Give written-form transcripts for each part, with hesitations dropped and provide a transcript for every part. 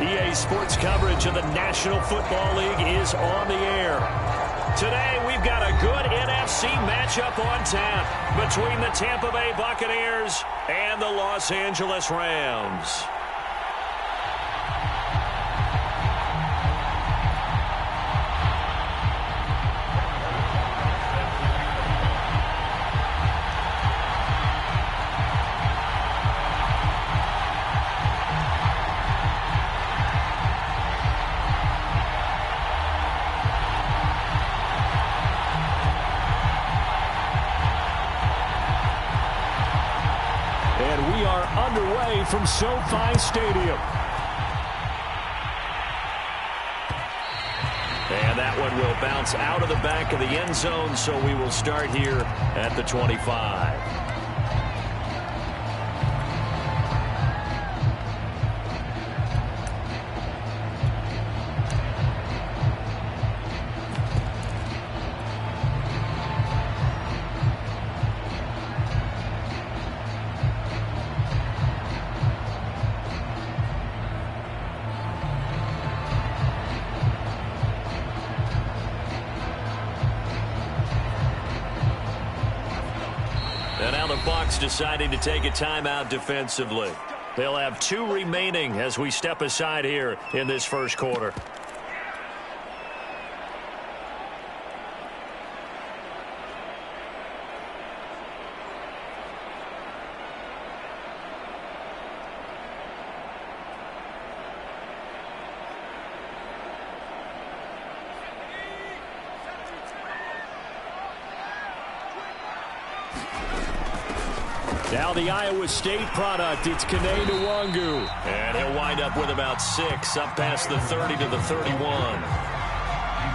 EA Sports coverage of the National Football League is on the air. Today, we've got a good NFC matchup on tap between the Tampa Bay Buccaneers and the Los Angeles Rams. Underway from SoFi Stadium. And that one will bounce out of the back of the end zone, so we will start here at the 25. And now the Bucs deciding to take a timeout defensively. They'll have 2 remaining as we step aside here in this first quarter. Now the Iowa State product, it's Gotw. And he'll wind up with about 6, up past the 30 to the 31.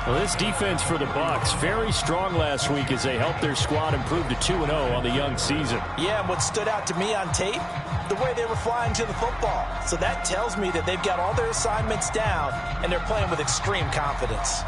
Well, this defense for the Bucs, very strong last week as they helped their squad improve to 2-0 on the young season. Yeah, and what stood out to me on tape, the way they were flying to the football. So that tells me that they've got all their assignments down, and they're playing with extreme confidence.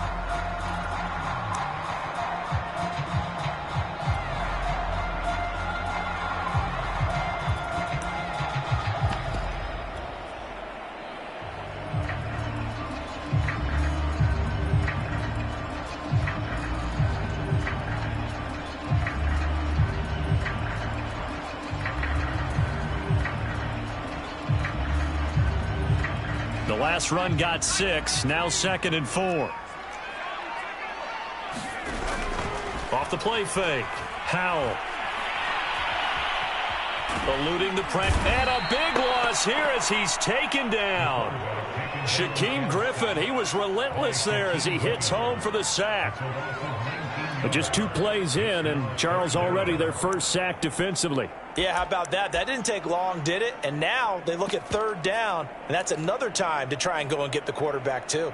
The last run got 6, now 2nd and 4. Off the play fake. Howell. Eluding the press. And a big loss here as he's taken down. Shaquem Griffin, he was relentless there as he hits home for the sack. But just 2 plays in, and Charles already their first sack defensively. Yeah, how about that? That didn't take long, did it? And now they look at 3rd down, and that's another time to try and go and get the quarterback too.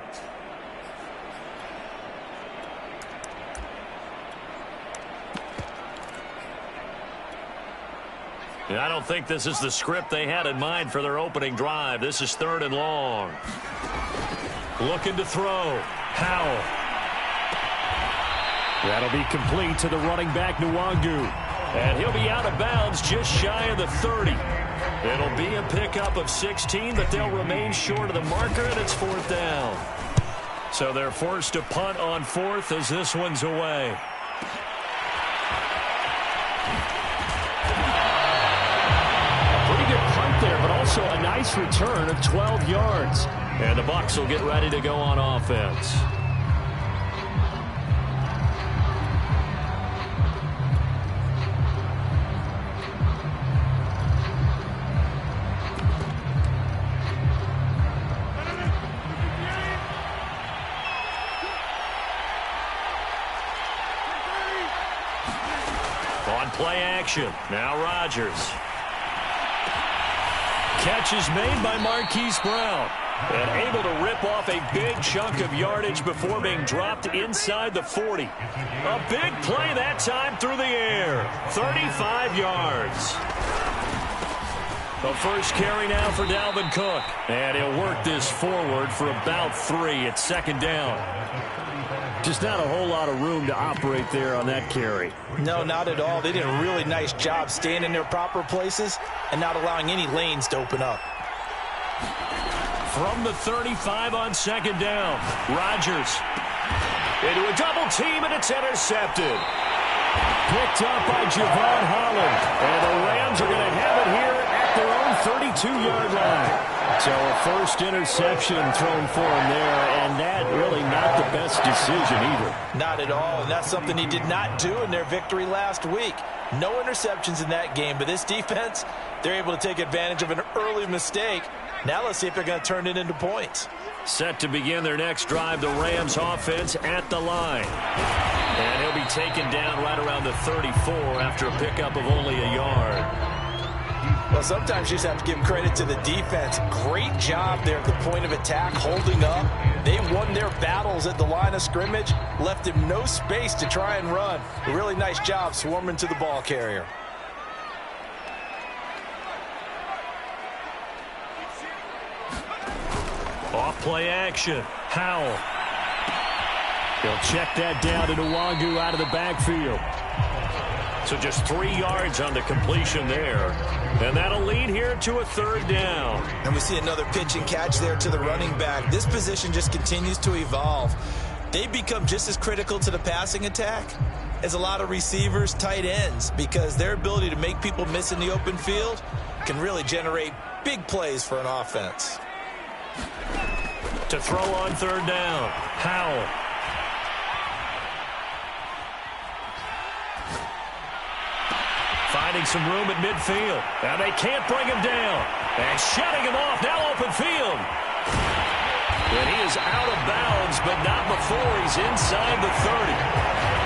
I don't think this is the script they had in mind for their opening drive. This is 3rd and long. Looking to throw. Howell. That'll be complete to the running back, Nwangwu. And he'll be out of bounds just shy of the 30. It'll be a pickup of 16, but they'll remain short of the marker, and it's 4th down. So they're forced to punt on 4th as this one's away. Pretty good punt there, but also a nice return of 12 yards. And the Bucs will get ready to go on offense. On play action. Now Rodgers. Catch is made by Marquise Brown. And able to rip off a big chunk of yardage before being dropped inside the 40. A big play that time through the air. 35 yards. The first carry now for Dalvin Cook. And he'll work this forward for about 3 at 2nd down. Just not a whole lot of room to operate there on that carry. No, not at all. They did a really nice job staying in their proper places and not allowing any lanes to open up. from the 35 on second down. Rodgers into a double team, and it's intercepted. Picked up by Javon Holland. And the Rams are going to have it here at their own 32-yard line. So a first interception thrown for him there, and that really not the best decision either. Not at all, and that's something he did not do in their victory last week. No interceptions in that game, but this defense, they're able to take advantage of an early mistake. Now let's see if they're going to turn it into points. Set to begin their next drive, the Rams offense at the line. And he'll be taken down right around the 34 after a pickup of only a yard. Well, sometimes you just have to give credit to the defense. Great job there at the point of attack, holding up. They won their battles at the line of scrimmage, left him no space to try and run. A really nice job swarming to the ball carrier. Off play action. Howell. He'll check that down to Nwangwu out of the backfield. So just 3 yards on the completion there. And that'll lead here to a third down. And we see another pitch and catch there to the running back. This position just continues to evolve. They become just as critical to the passing attack as a lot of receivers, tight ends, because their ability to make people miss in the open field can really generate big plays for an offense. To throw on third down, Howell. Finding some room at midfield. Now they can't bring him down. And shutting him off, now open field. And he is out of bounds, but not before he's inside the 30.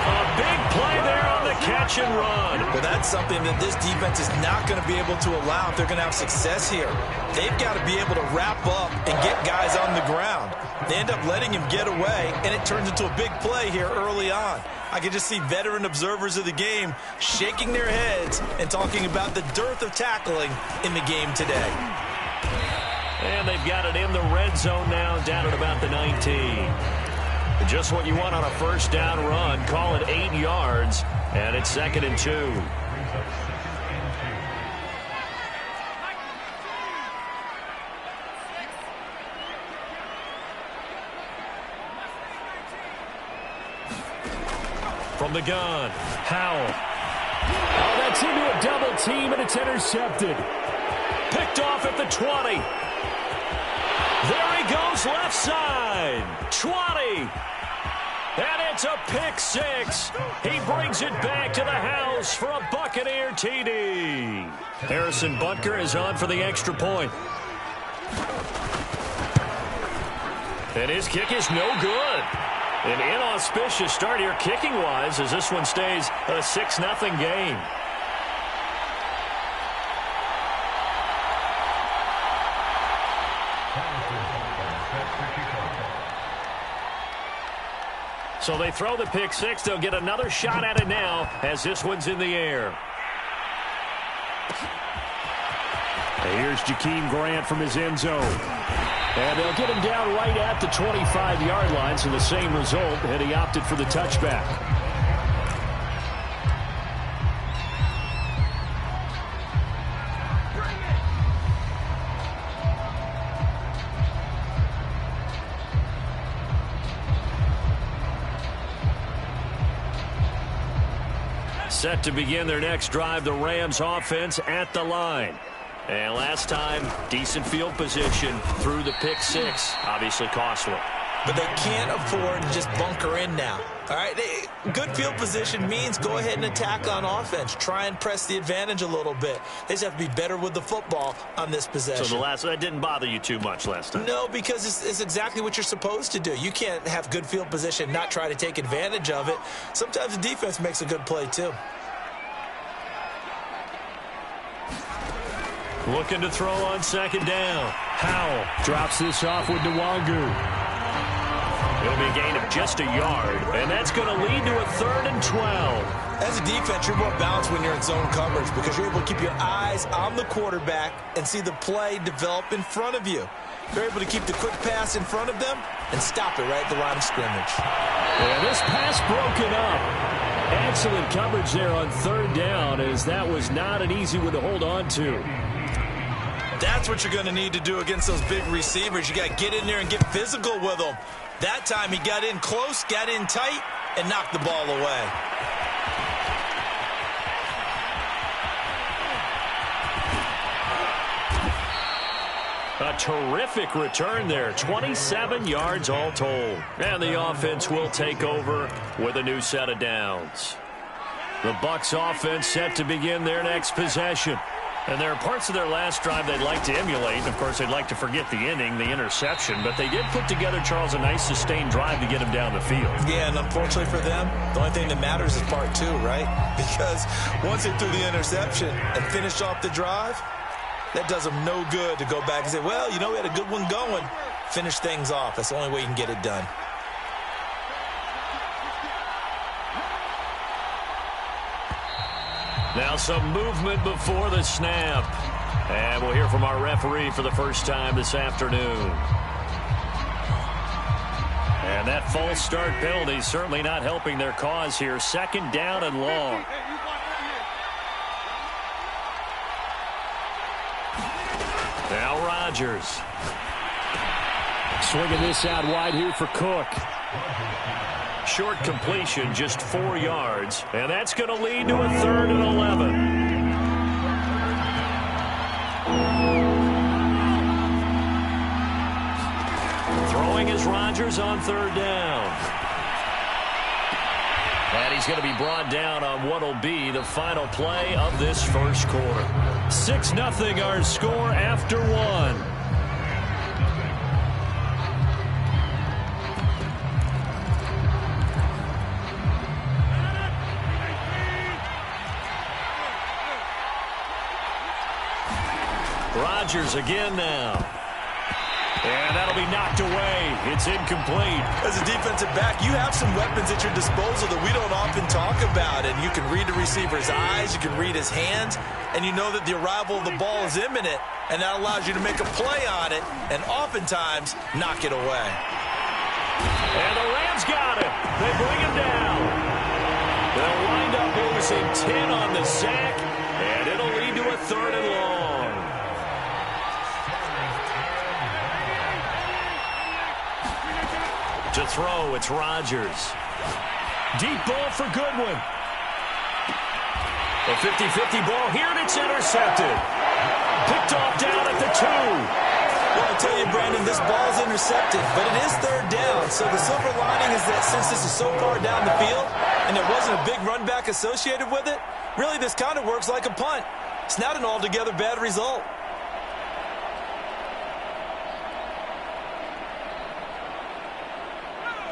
A big play there on the catch and run. Well, that's something that this defense is not going to be able to allow if they're going to have success here. They've got to be able to wrap up and get guys on the ground. They end up letting him get away, and it turns into a big play here early on. I can just see veteran observers of the game shaking their heads and talking about the dearth of tackling in the game today. And they've got it in the red zone now, down at about the 19. Just what you want on a first down run. Call it 8 yards, and it's 2nd and 2. From the gun, Howell. Oh, that's into a double team, and it's intercepted. Picked off at the 20. There he goes, left side. 20. And it's a pick six. He brings it back to the house for a Buccaneer TD. Harrison Butker is on for the extra point. And his kick is no good. An inauspicious start here kicking-wise as this one stays a 6-0 game. So they throw the pick six. They'll get another shot at it now as this one's in the air. Here's Jakeem Grant from his end zone. And they'll get him down right at the 25-yard line, so the same result, and he opted for the touchback. Set to begin their next drive, the Rams offense at the line. And last time, decent field position through the pick six. Obviously costly. But they can't afford to just bunker in now. All right, good field position means go ahead and attack on offense. Try and press the advantage a little bit. They just have to be better with the football on this possession. So that didn't bother you too much last time? No, because it's exactly what you're supposed to do. You can't have good field position and not try to take advantage of it. Sometimes the defense makes a good play too. Looking to throw on second down. Howell drops this off with Nwangwu. It'll be a gain of just a yard, and that's going to lead to a 3rd and 12. As a defense, you're more balanced when you're in zone coverage because you're able to keep your eyes on the quarterback and see the play develop in front of you. You're able to keep the quick pass in front of them and stop it right at the line of scrimmage. And this pass broken up. Excellent coverage there on 3rd down, as that was not an easy one to hold on to. That's what you're going to need to do against those big receivers. You got to get in there and get physical with them. That time he got in close, got in tight, and knocked the ball away. A terrific return there, 27 yards all told. And the offense will take over with a new set of downs. The Bucs offense set to begin their next possession. And there are parts of their last drive they'd like to emulate. And, of course, they'd like to forget the inning, the interception. But they did put together, Charles, a nice sustained drive to get them down the field. Yeah, and unfortunately for them, the only thing that matters is part two, right? Because once they threw the interception and finished off the drive, that does them no good to go back and say, well, you know, we had a good one going. Finish things off. That's the only way you can get it done. Now some movement before the snap. And we'll hear from our referee for the first time this afternoon. And that false start penalty certainly not helping their cause here. Second down and long. Now Rodgers. Swinging this out wide here for Cook. Short completion, just 4 yards. And that's going to lead to a 3rd and 11. Throwing is Rodgers on 3rd down. And he's going to be brought down on what will be the final play of this first quarter. 6-0 our score after 1. Rodgers again now. And that'll be knocked away. It's incomplete. As a defensive back, you have some weapons at your disposal that we don't often talk about. And you can read the receiver's eyes, you can read his hands, and you know that the arrival of the ball is imminent, and that allows you to make a play on it and oftentimes knock it away. And the Rams got him. They bring him down. They'll wind up losing 10 on the sack, and it'll lead to a 3rd and long. To throw, it's Rodgers. Deep ball for Goodwin. A 50-50 ball here, and it's intercepted. Picked off down at the 2. Well, I tell you, Brandon, this ball's intercepted, but it is 3rd down. So the silver lining is that since this is so far down the field and there wasn't a big run back associated with it, really this kind of works like a punt. It's not an altogether bad result.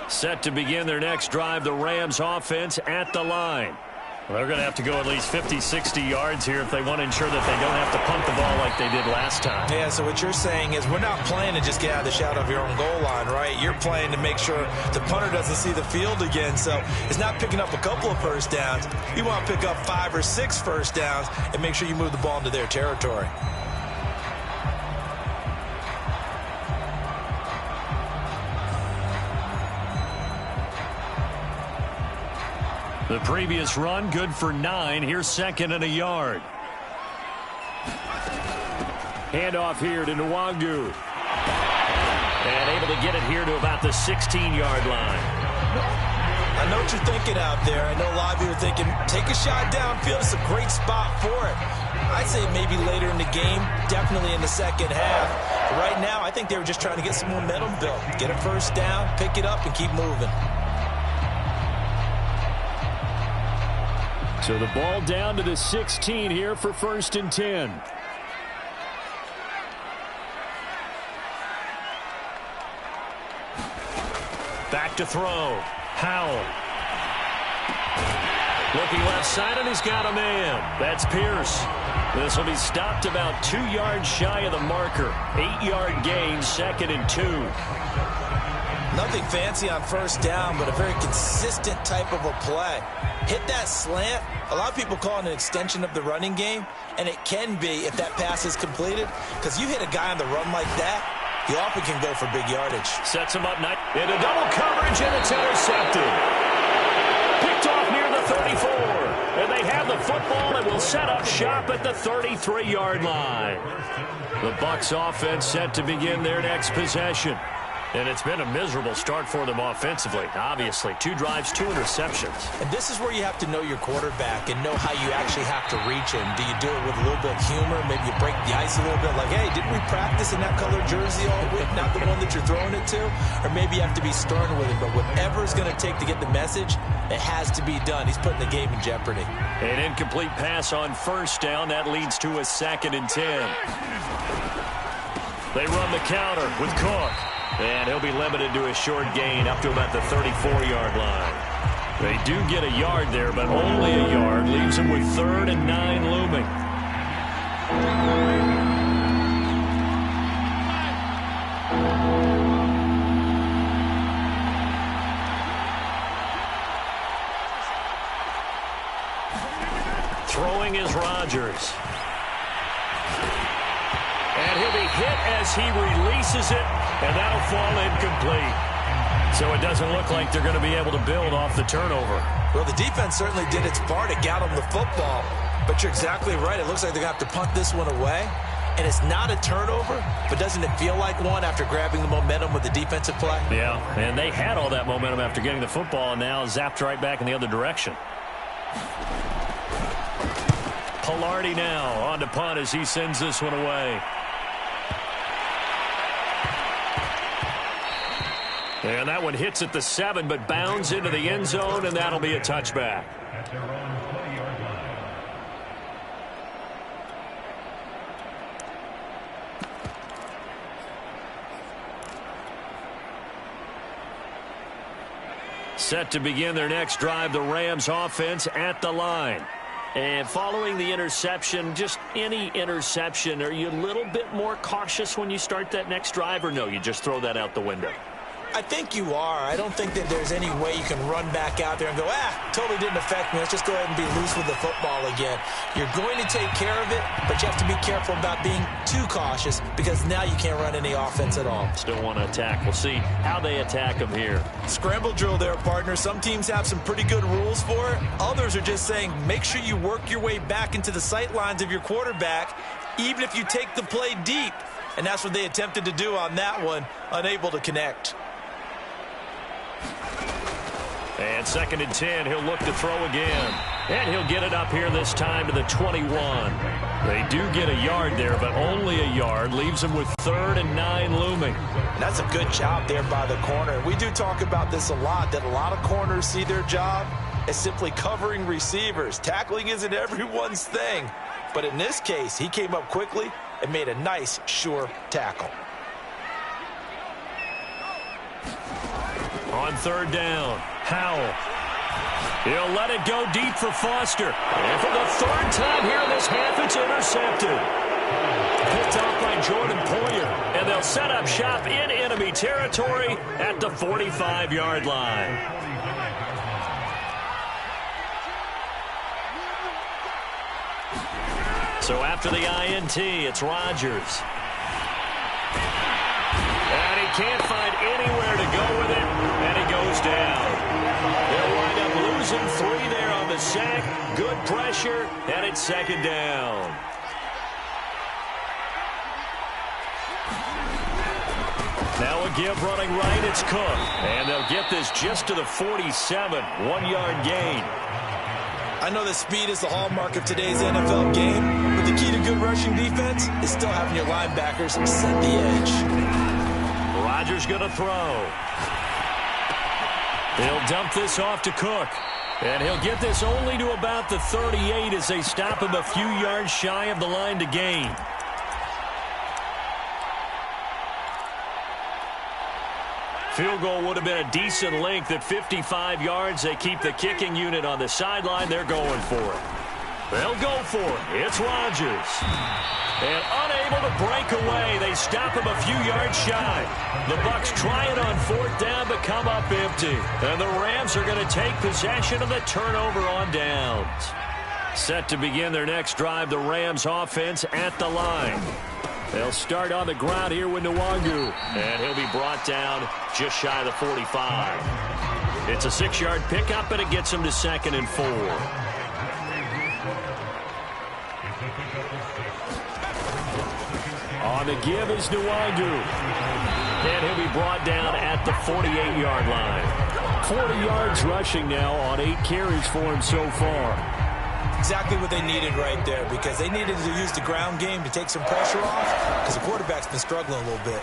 Set to begin their next drive, the Rams offense at the line. Well, they're going to have to go at least 50, 60 yards here if they want to ensure that they don't have to punt the ball like they did last time. Yeah, so what you're saying is we're not playing to just get out of the shadow of your own goal line, right? You're playing to make sure the punter doesn't see the field again. So it's not picking up a couple of first downs. You want to pick up 5 or 6 first downs and make sure you move the ball into their territory. The previous run, good for 9. Here's 2nd and a yard. Handoff here to Nwangu. And able to get it here to about the 16-yard line. I know what you're thinking out there. I know a lot of you are thinking, take a shot downfield. It's a great spot for it. I'd say maybe later in the game, definitely in the second half. But right now, I think they were just trying to get some momentum built. Get a first down, pick it up, and keep moving. So the ball down to the 16 here for 1st and 10. Back to throw. Howell. Looking left side, and he's got a man. That's Pierce. This will be stopped about 2 yards shy of the marker. 8-yard gain, 2nd and 2. Nothing fancy on first down, but a very consistent type of a play. Hit that slant. A lot of people call it an extension of the running game, and it can be if that pass is completed, because you hit a guy on the run like that, you often can go for big yardage. Sets him up nice. Into double coverage, and it's intercepted. Picked off near the 34. And they have the football and will set up shop at the 33-yard line. The Bucs offense set to begin their next possession. And it's been a miserable start for them offensively. Obviously, 2 drives, 2 interceptions. And this is where you have to know your quarterback and know how you actually have to reach him. Do you do it with a little bit of humor? Maybe you break the ice a little bit like, hey, didn't we practice in that colored jersey all week, not the one that you're throwing it to? Or maybe you have to be stern with him. But whatever it's going to take to get the message, it has to be done. He's putting the game in jeopardy. An incomplete pass on first down. That leads to a 2nd and 10. They run the counter with Cook. And he'll be limited to a short gain up to about the 34-yard line. They do get a yard there, but only a yard. Leaves him with 3rd and 9 looming. Throwing is Rodgers. And he'll be hit as he releases it, and that'll fall incomplete. So it doesn't look like they're going to be able to build off the turnover. Well, the defense certainly did its part to get him the football. But you're exactly right. It looks like they're going to have to punt this one away. And it's not a turnover, but doesn't it feel like one after grabbing the momentum with the defensive play? Yeah, and they had all that momentum after getting the football, and now zapped right back in the other direction. Pilardi now on to punt as he sends this one away. And that one hits at the 7, but bounds into the end zone, and that'll be a touchback. Set to begin their next drive, the Rams offense at the line. And following the interception, just any interception, are you a little bit more cautious when you start that next drive, or no, you just throw that out the window? I think you are. I don't think that there's any way you can run back out there and go, totally didn't affect me. Let's just go ahead and be loose with the football again. You're going to take care of it, but you have to be careful about being too cautious because now you can't run any offense at all. Still want to attack. We'll see how they attack them here. Scramble drill there, partner. Some teams have some pretty good rules for it. Others are just saying make sure you work your way back into the sight lines of your quarterback, even if you take the play deep. And that's what they attempted to do on that one, unable to connect. And 2nd and 10, he'll look to throw again. And he'll get it up here this time to the 21. They do get a yard there, but only a yard. Leaves them with 3rd and 9 looming. And that's a good job there by the corner. We do talk about this a lot, that a lot of corners see their job as simply covering receivers. Tackling isn't everyone's thing. But in this case, he came up quickly and made a nice, sure tackle. On 3rd down, Howell. He'll let it go deep for Foster. And for the 3rd time here in this half, it's intercepted. Picked off by Jordan Poyer. And they'll set up shop in enemy territory at the 45-yard line. So after the INT, it's Rodgers. And he can't find anywhere to go with it, and he goes down. They'll wind up losing 3 there on the sack. Good pressure, and it's 2nd down. Now a give running right, it's Cook. And they'll get this just to the 47, 1-yard gain. I know that speed is the hallmark of today's NFL game, but the key to good rushing defense is still having your linebackers set the edge. Rodgers going to throw. He'll dump this off to Cook. And he'll get this only to about the 38 as they stop him a few yards shy of the line to gain. Field goal would have been a decent length at 55 yards. They keep the kicking unit on the sideline. They're going for it. They'll go for it. It's Rodgers. And unable to break away, they stop him a few yards shy. The Bucs try it on 4th down, but come up empty. And the Rams are going to take possession of the turnover on downs. Set to begin their next drive, the Rams offense at the line. They'll start on the ground here with Nwangu. And he'll be brought down just shy of the 45. It's a 6-yard pickup, and it gets him to 2nd and 4. On the give is Nwangu. And he'll be brought down at the 48-yard line. 40 yards rushing now on 8 carries for him so far. Exactly what they needed right there, because they needed to use the ground game to take some pressure off, because the quarterback's been struggling a little bit.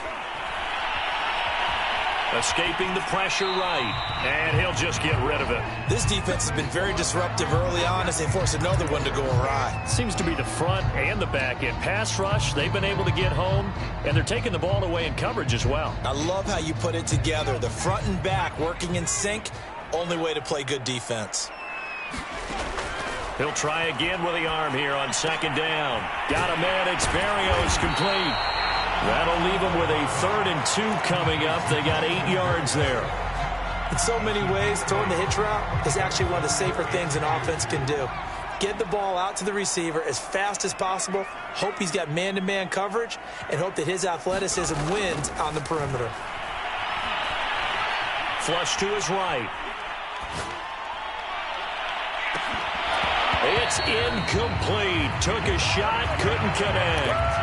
Escaping the pressure right, and he'll just get rid of it. This defense has been very disruptive early on as they force another one to go awry. Seems to be the front and the back end. Pass rush, they've been able to get home, and they're taking the ball away in coverage as well. I love how you put it together. The front and back working in sync, only way to play good defense. He'll try again with the arm here on second down. Got a man, it's Barrios, complete. That'll leave them with a 3rd and 2 coming up. They got 8 yards there. In so many ways, throwing the hitch route is actually one of the safer things an offense can do. Get the ball out to the receiver as fast as possible, hope he's got man-to-man coverage, and hope that his athleticism wins on the perimeter. Flush to his right. It's incomplete. Took a shot, couldn't connect.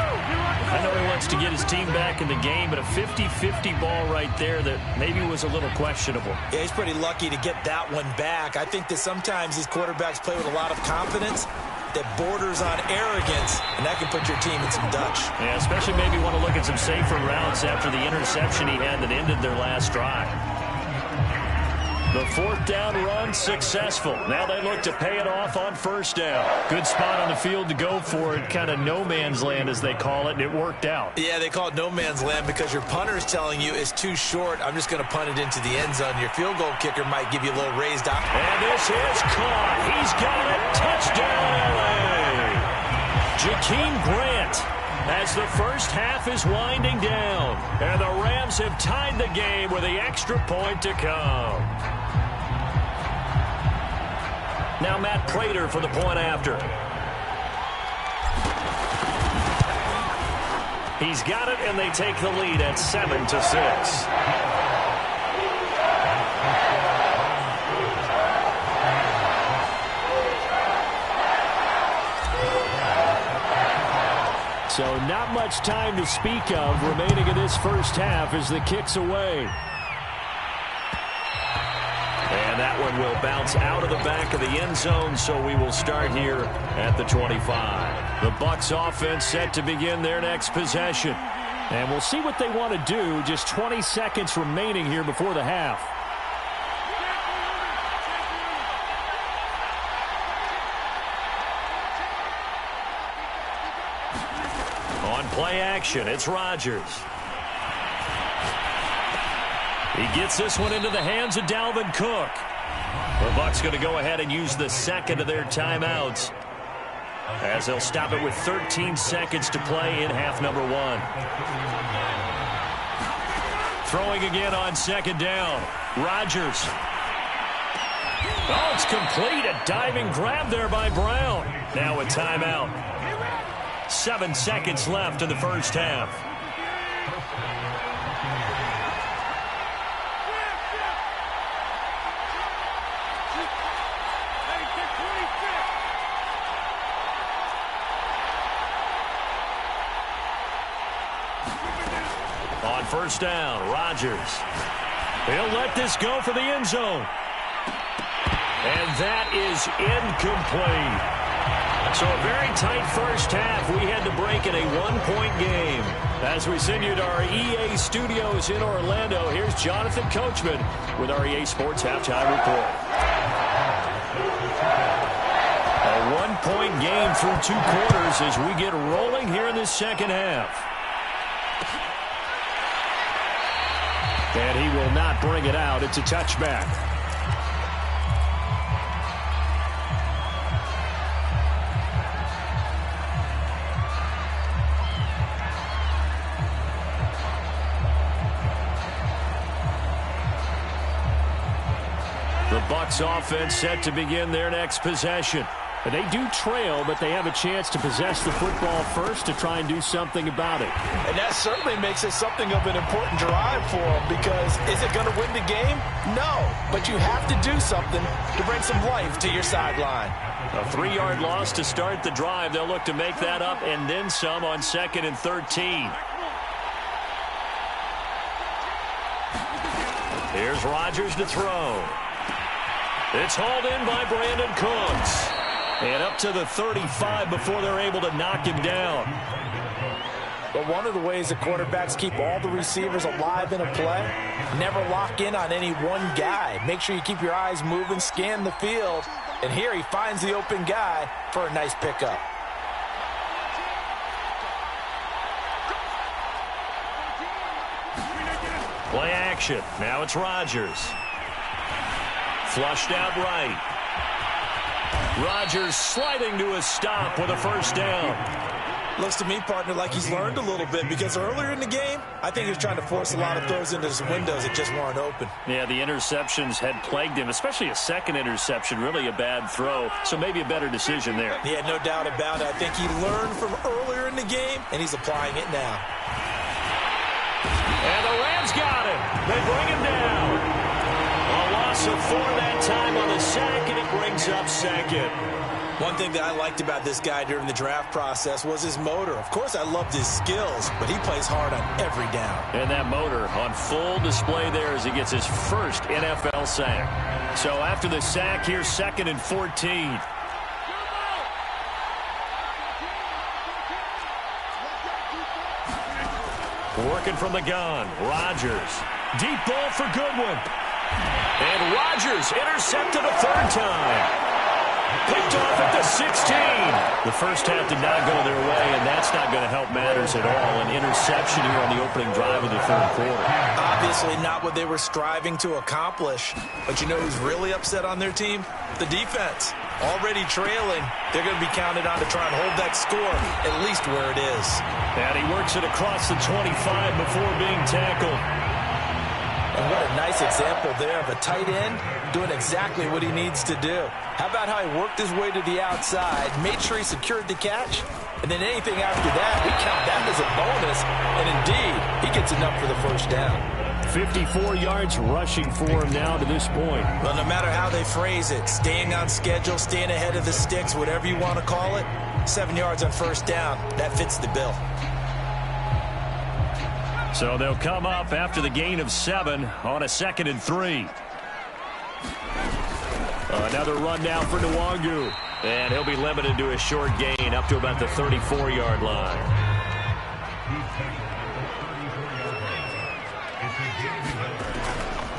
I know he wants to get his team back in the game, but a 50-50 ball right there that maybe was a little questionable. Yeah, he's pretty lucky to get that one back. I think that sometimes these quarterbacks play with a lot of confidence that borders on arrogance, and that can put your team in some Dutch. Yeah, especially maybe want to look at some safer routes after the interception he had that ended their last drive. The 4th down run successful. Now they look to pay it off on 1st down. Good spot on the field to go for it. Kind of no man's land, as they call it, and it worked out. Yeah, they call it no man's land because your punter is telling you it's too short. I'm just going to punt it into the end zone. Your field goal kicker might give you a little raised up. And this is caught. He's got it. Touchdown, LA. Jakeem Grant, as the first half is winding down. And the Rams have tied the game with the extra point to come. Now Matt Prater for the point after. He's got it, and they take the lead at 7-6. So not much time to speak of remaining in this first half as the kick's away. And that one will bounce out of the back of the end zone, so we will start here at the 25. The Bucs offense set to begin their next possession. And we'll see what they want to do. Just 20 seconds remaining here before the half. On play action, it's Rodgers. He gets this one into the hands of Dalvin Cook. The Bucs going to go ahead and use the second of their timeouts, as they'll stop it with 13 seconds to play in half number 1. Throwing again on second down. Rodgers. Oh, it's complete. A diving grab there by Brown. Now a timeout. 7 seconds left in the first half. On first down, Rodgers. He'll let this go for the end zone. And that is incomplete. So a very tight first half. We had to break in a 1-point game. As we send you to our EA studios in Orlando, here's Jonathan Coachman with our EA Sports Halftime Report. A 1-point game through 2 quarters as we get rolling here in this second half. And he will not bring it out. It's a touchback. The Bucs offense set to begin their next possession. They do trail, but they have a chance to possess the football first to try and do something about it. And that certainly makes it something of an important drive for them, because is it going to win the game? No, but you have to do something to bring some life to your sideline. A 3-yard loss to start the drive. They'll look to make that up and then some on 2nd and 13. Here's Rodgers to throw. It's hauled in by Brandon Cooks. And up to the 35 before they're able to knock him down. But one of the ways that quarterbacks keep all the receivers alive in a play, never lock in on any one guy. Make sure you keep your eyes moving, scan the field. And here he finds the open guy for a nice pickup. Play action. Now it's Rodgers. Flushed out right. Rodgers sliding to a stop with a first down. Looks to me, partner, like he's learned a little bit, because earlier in the game, I think he was trying to force a lot of throws into his windows that just weren't open. Yeah, the interceptions had plagued him, especially a second interception, really a bad throw. So maybe a better decision there. Yeah, no doubt about it. I think he learned from earlier in the game, and he's applying it now. And the Rams got him. They bring him down. A loss of 4 that time on the sack, and it brings up 2nd. One thing that I liked about this guy during the draft process was his motor. Of course, I loved his skills, but he plays hard on every down. And that motor on full display there as he gets his first NFL sack. So after the sack, here's 2nd and 14. Working from the gun, Rodgers. Deep ball for Goodwin. And Rodgers intercepted a 3rd time. Picked off at the 16. The first half did not go their way, and that's not going to help matters at all. An interception here on the opening drive of the 3rd quarter. Obviously not what they were striving to accomplish. But you know who's really upset on their team? The defense. Already trailing. They're going to be counted on to try and hold that score, at least where it is. And he works it across the 25 before being tackled. And what a nice example there of a tight end doing exactly what he needs to do. How about how he worked his way to the outside, made sure he secured the catch, and then anything after that, we count that as a bonus. And indeed, he gets enough for the first down. 54 yards rushing for him now to this point. Well, no matter how they phrase it, staying on schedule, staying ahead of the sticks, whatever you want to call it, 7 yards on first down, that fits the bill. So they'll come up after the gain of 7 on a 2nd and 3. Another run now for Nwangu. And he'll be limited to a short gain up to about the 34-yard line.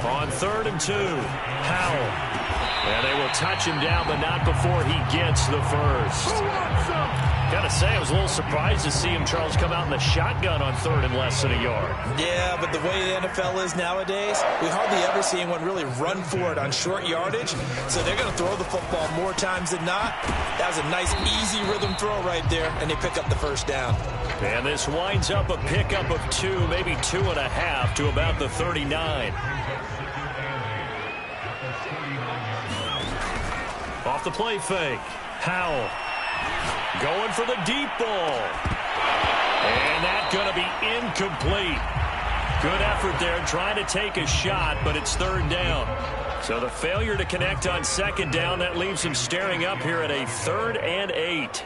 On 3rd and 2, Howell. And they will touch him down, but not before he gets the first. Gotta say, I was a little surprised to see him, Charles, come out in the shotgun on 3rd and less than a yard. Yeah, but the way the NFL is nowadays, we hardly ever see anyone really run for it on short yardage. So they're going to throw the football more times than not. That was a nice, easy rhythm throw right there, and they pick up the first down. And this winds up a pickup of 2, maybe 2.5 to about the 39. Off the play fake, Howell. Going for the deep ball. And that's going to be incomplete. Good effort there trying to take a shot, but it's 3rd down. So the failure to connect on 2nd down, that leaves him staring up here at a 3rd and 8.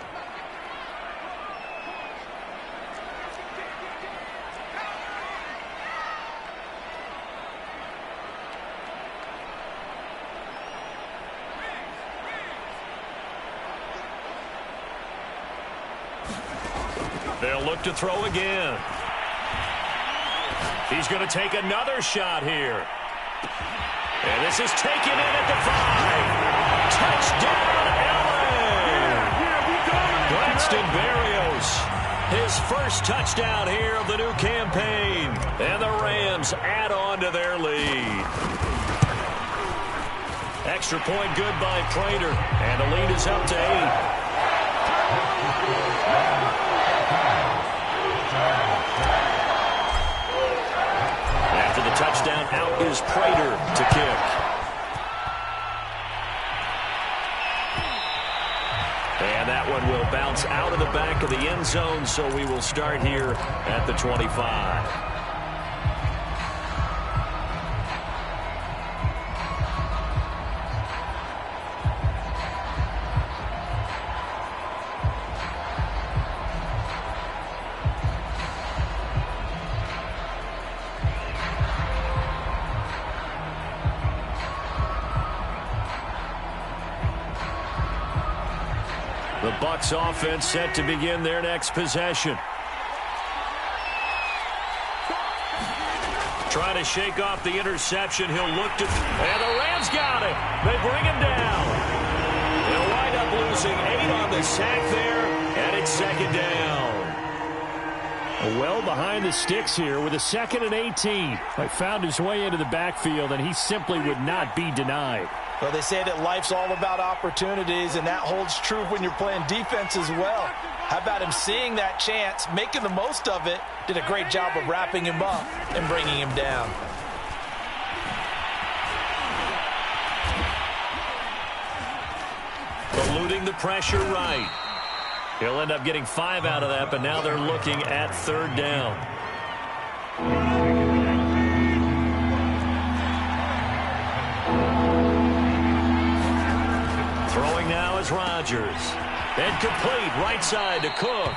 They'll look to throw again. He's going to take another shot here. And this is taken in at the 5. Touchdown, LA! Braxton Berrios, his first touchdown here of the new campaign. And the Rams add on to their lead. Extra point good by Prater. And the lead is up to 8. After the touchdown, out is Prater to kick. bounce out of the back of the end zone, so we will start here at the 25. The Bucs offense set to begin their next possession. Trying to shake off the interception. He'll look to... And the Rams got it. They bring him down. They'll wind up losing 8 on the sack there, and it's second down. Well behind the sticks here with a 2nd and 18. He found his way into the backfield, and he simply would not be denied. Well, they say that life's all about opportunities, and that holds true when you're playing defense as well. How about him seeing that chance, making the most of it, did a great job of wrapping him up and bringing him down. Eluding the pressure right. He'll end up getting 5 out of that, but now they're looking at 3rd down. Throwing now is Rodgers. And complete right side to Cook.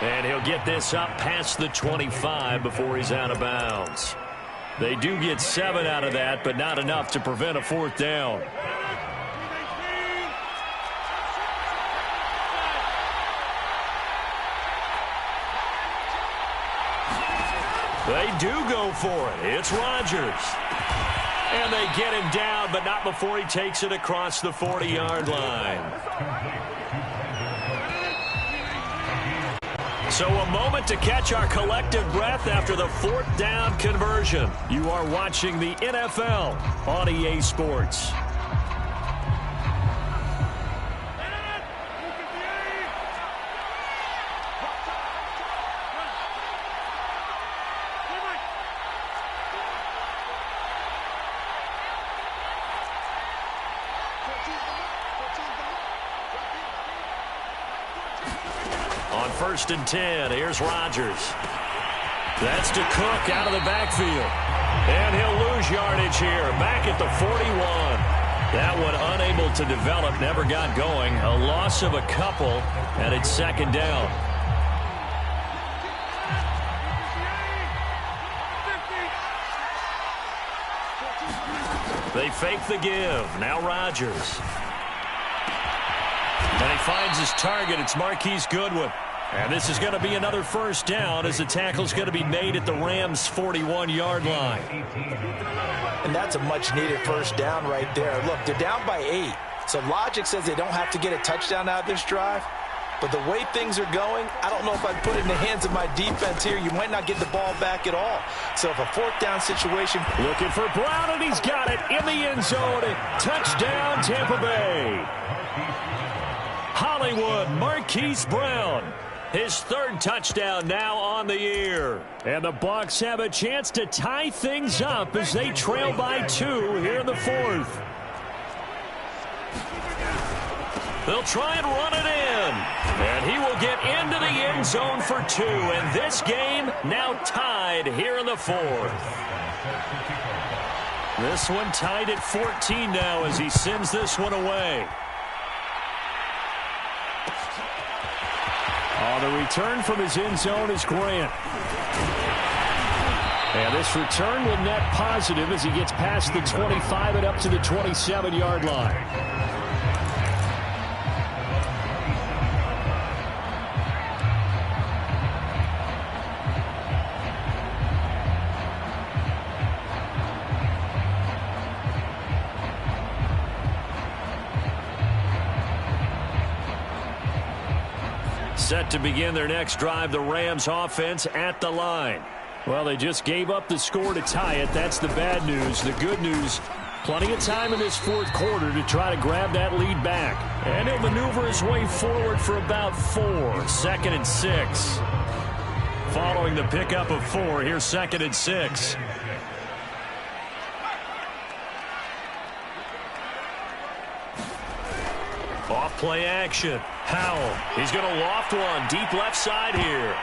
And he'll get this up past the 25 before he's out of bounds. They do get 7 out of that, but not enough to prevent a 4th down. They do go for it. It's Rodgers. And they get him down, but not before he takes it across the 40-yard line. So a moment to catch our collective breath after the 4th down conversion. You are watching the NFL on EA Sports. On 1st and 10, here's Rodgers. That's to Cook out of the backfield. And he'll lose yardage here, back at the 41. That one unable to develop, never got going. A loss of a couple, and it's 2nd down. They fake the give. Now Rodgers. And he finds his target. It's Marquise Goodwin. And this is going to be another 1st down as the tackle's going to be made at the Rams' 41-yard line. And that's a much-needed 1st down right there. Look, they're down by 8. So logic says they don't have to get a touchdown out of this drive. But the way things are going, I don't know if I'd put it in the hands of my defense here. You might not get the ball back at all. So if a 4th down situation. Looking for Brown, and he's got it in the end zone. Touchdown, Tampa Bay. Hollywood, Marquise Brown. His 3rd touchdown now on the year. And the Bucs have a chance to tie things up as they trail by 2 here in the 4th. They'll try and run it in. And he will get into the end zone for 2. And this game now tied here in the 4th. This one tied at 14 now as he sends this one away. The return from his end zone is Grant. And this return will net positive as he gets past the 25 and up to the 27-yard line. Set to begin their next drive, the Rams offense at the line. Well, they just gave up the score to tie it. That's the bad news. The good news, plenty of time in this 4th quarter to try to grab that lead back. And he'll maneuver his way forward for about 4. 2nd and 6. Following the pickup of 4, here's 2nd and 6. Off Play action. Howell. He's going to loft one deep left side here.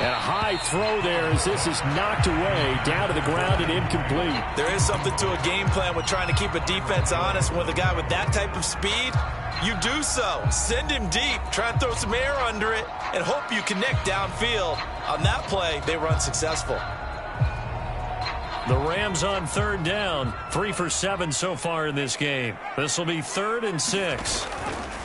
And a high throw there as this is knocked away, down to the ground and incomplete. There is something to a game plan with trying to keep a defense honest. With a guy with that type of speed, you do so. Send him deep, try and throw some air under it, and hope you connect downfield. On that play, they were unsuccessful. The Rams on third down, 3 for 7 so far in this game. This will be 3rd and 6.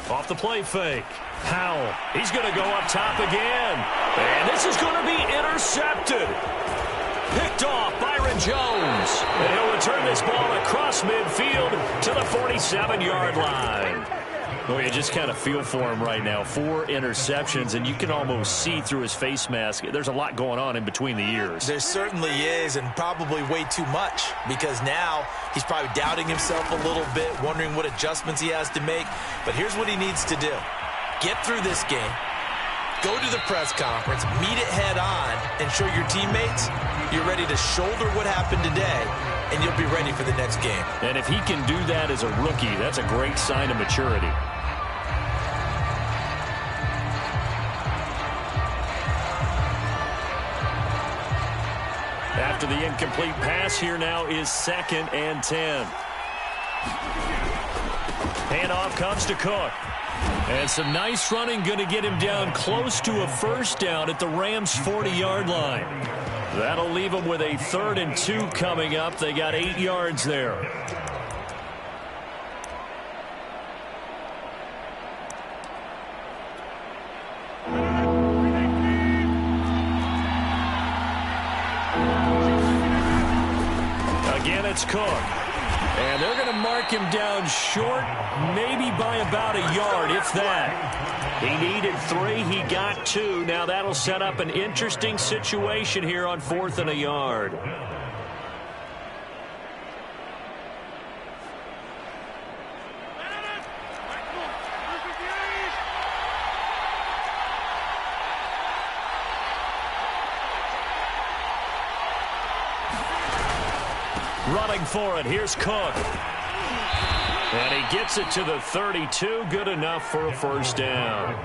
Off the play fake. Howell, he's going to go up top again. And this is going to be intercepted. Picked off Byron Jones. And he'll return this ball across midfield to the 47-yard line. Well, you just kind of feel for him right now. 4 interceptions, and you can almost see through his face mask. There's a lot going on in between the ears. There certainly is, and probably way too much, because now he's probably doubting himself a little bit, wondering what adjustments he has to make. But here's what he needs to do. Get through this game, go to the press conference, meet it head on, and show your teammates you're ready to shoulder what happened today, and you'll be ready for the next game. And if he can do that as a rookie, that's a great sign of maturity. After the incomplete pass, here now is 2nd and 10. Handoff comes to Cook. And some nice running going to get him down close to a first down at the Rams' 40-yard line. That'll leave them with a 3rd and 2 coming up. They got 8 yards there. Again, it's Cook. And they're going to mark him down short, maybe by about a yard, if that. He needed 3. He got 2. Now that'll set up an interesting situation here on 4th and a yard. Running for it. Here's Cook. And he gets it to the 32. Good enough for a first down.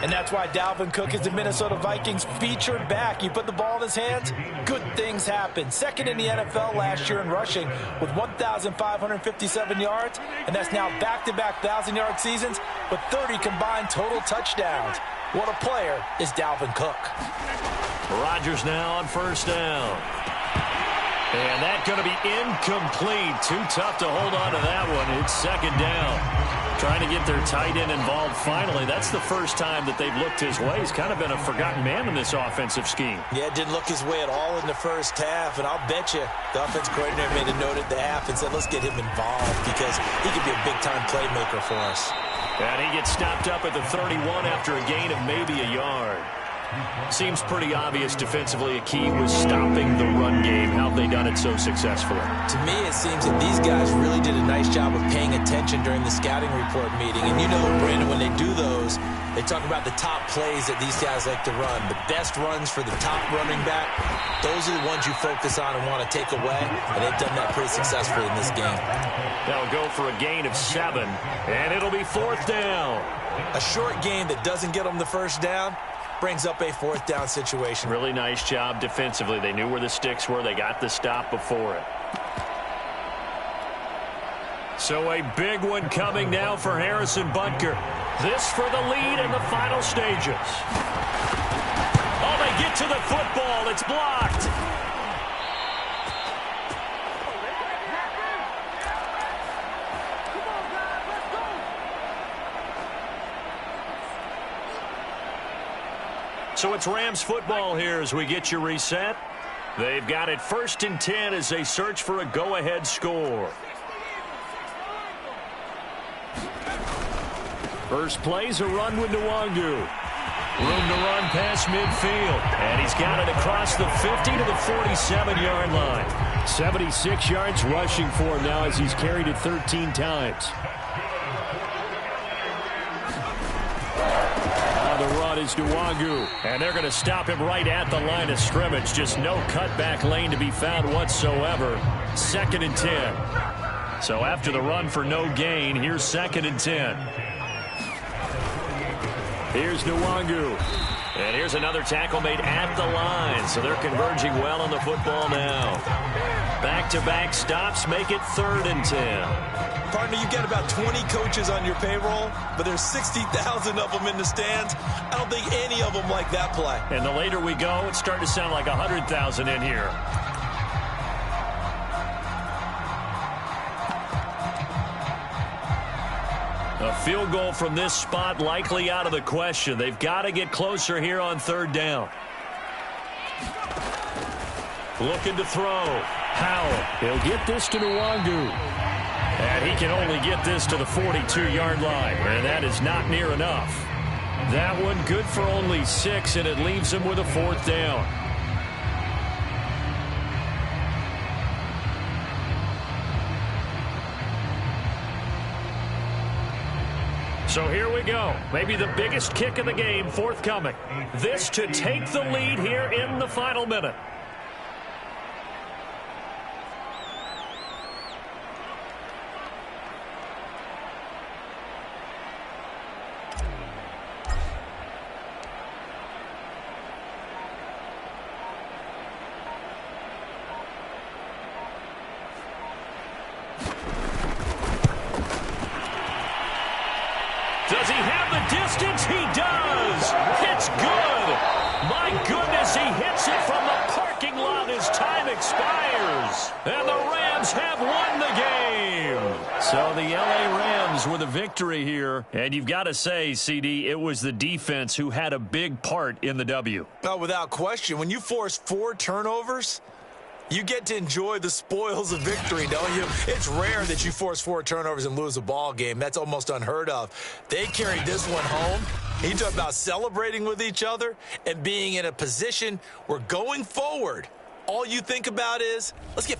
And that's why Dalvin Cook is the Minnesota Vikings featured back. You put the ball in his hands, good things happen. 2nd in the NFL last year in rushing with 1,557 yards. And that's now back-to-back 1,000-yard seasons with 30 combined total touchdowns. What a player is Dalvin Cook. Rodgers now on first down. And that's going to be incomplete. Too tough to hold on to that one. It's 2nd down. Trying to get their tight end involved finally. That's the first time that they've looked his way. He's kind of been a forgotten man in this offensive scheme. Yeah, it didn't look his way at all in the first half. And I'll bet you the offense coordinator made a note at the half and said, let's get him involved because he could be a big-time playmaker for us. And he gets stopped up at the 31 after a gain of maybe a yard. Seems pretty obvious defensively a key was stopping the run game. How have they done it so successfully? To me, it seems that these guys really did a nice job of paying attention during the scouting report meeting. And you know, Brandon, when they do those, they talk about the top plays that these guys like to run. The best runs for the top running back, those are the ones you focus on and want to take away. And they've done that pretty successfully in this game. They'll go for a gain of 7, and it'll be 4th down. A short gain that doesn't get them the first down brings up a 4th down situation. Really nice job defensively. They knew where the sticks were. They got the stop before it. So a big one coming now for Harrison Butker. This for the lead in the final stages. Oh, they get to the football. It's blocked. So it's Rams football here as we get you reset. They've got it 1st and 10 as they search for a go-ahead score. First play's a run with Nwangu. Room to run past midfield. And he's got it across the 50 to the 47-yard line. 76 yards rushing for him now as he's carried it 13 times. The run is Nwangu. And they're going to stop him right at the line of scrimmage. Just no cutback lane to be found whatsoever. 2nd and 10. So after the run for no gain, here's 2nd and 10. Here's Nwangu. And here's another tackle made at the line. So they're converging well on the football now. Back-to-back stops make it 3rd and 10. Partner, you get about 20 coaches on your payroll, but there's 60,000 of them in the stands. I don't think any of them like that play. And the later we go, it's starting to sound like 100,000 in here. A field goal from this spot likely out of the question. They've got to get closer here on 3rd down. Looking to throw. Howell. He'll get this to Nwangu. And he can only get this to the 42-yard line. And that is not near enough. That one good for only 6, and it leaves him with a 4th down. So here we go. Maybe the biggest kick of the game forthcoming. This to take the lead here in the final minute. Does he have the distance? He does. It's good. My goodness, he hits it from the parking lot as time expires. And the Rams have won the game. So the LA Rams with a victory here. And you've got to say, CD, it was the defense who had a big part in the W. Oh, without question. When you force 4 turnovers, you get to enjoy the spoils of victory, don't you? It's rare that you force 4 turnovers and lose a ball game. That's almost unheard of. They carried this one home. You talk about celebrating with each other and being in a position where going forward, all you think about is, let's get